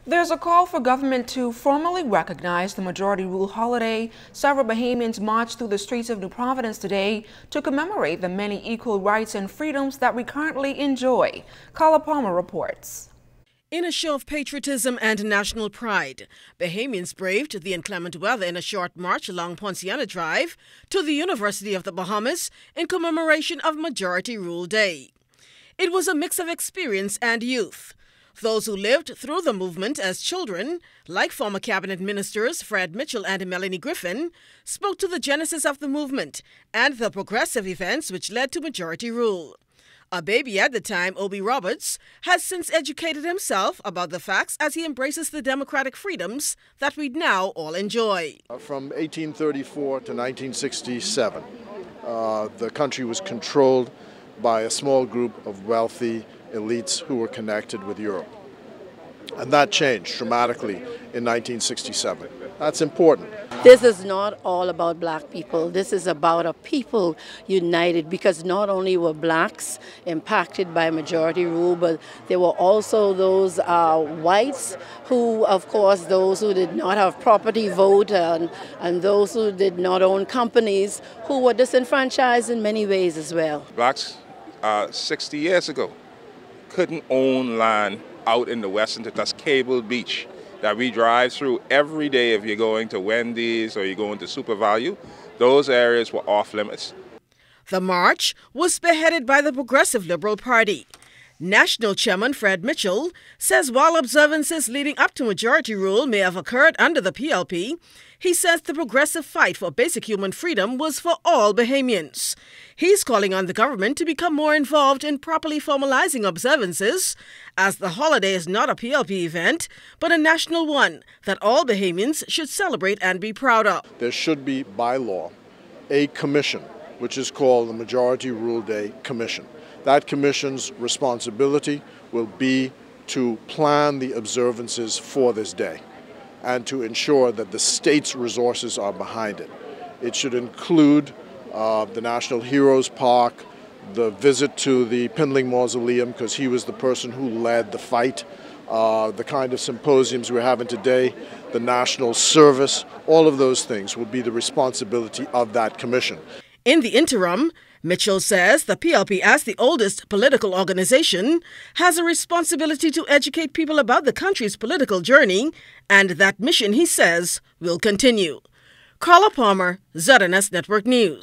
There's a call for government to formally recognize the majority rule holiday. Several Bahamians marched through the streets of New Providence today to commemorate the many equal rights and freedoms that we currently enjoy. Carla Palmer reports. In a show of patriotism and national pride, Bahamians braved the inclement weather in a short march along Poinciana Drive to the University of the Bahamas in commemoration of Majority Rule Day. It was a mix of experience and youth. Those who lived through the movement as children, like former cabinet ministers Fred Mitchell and Melanie Griffin, spoke to the genesis of the movement and the progressive events which led to majority rule. A baby at the time, Obi Roberts, has since educated himself about the facts as he embraces the democratic freedoms that we now all enjoy. From 1834 to 1967, the country was controlled by a small group of wealthy elites who were connected with Europe. And that changed dramatically in 1967. That's important. This is not all about black people. This is about a people united, because not only were blacks impacted by majority rule, but there were also those whites who, of course, those who did not have property vote and those who did not own companies, who were disenfranchised in many ways as well. Blacks 60 years ago couldn't own land out in the western tip. That's Cable Beach that we drive through every day. If you're going to Wendy's or you're going to Super Value, those areas were off limits. The march was spearheaded by the Progressive Liberal Party. National Chairman Fred Mitchell says while observances leading up to majority rule may have occurred under the PLP, he says the progressive fight for basic human freedom was for all Bahamians. He's calling on the government to become more involved in properly formalizing observances, as the holiday is not a PLP event, but a national one that all Bahamians should celebrate and be proud of. There should be, by law, a commission, which is called the Majority Rule Day Commission. That commission's responsibility will be to plan the observances for this day and to ensure that the state's resources are behind it. It should include the National Heroes Park, the visit to the Pindling Mausoleum, because he was the person who led the fight, the kind of symposiums we're having today, the national service. All of those things will be the responsibility of that commission. In the interim, Mitchell says the PLP, as the oldest political organization, has a responsibility to educate people about the country's political journey, and that mission, he says, will continue. Carla Palmer, ZNS Network News.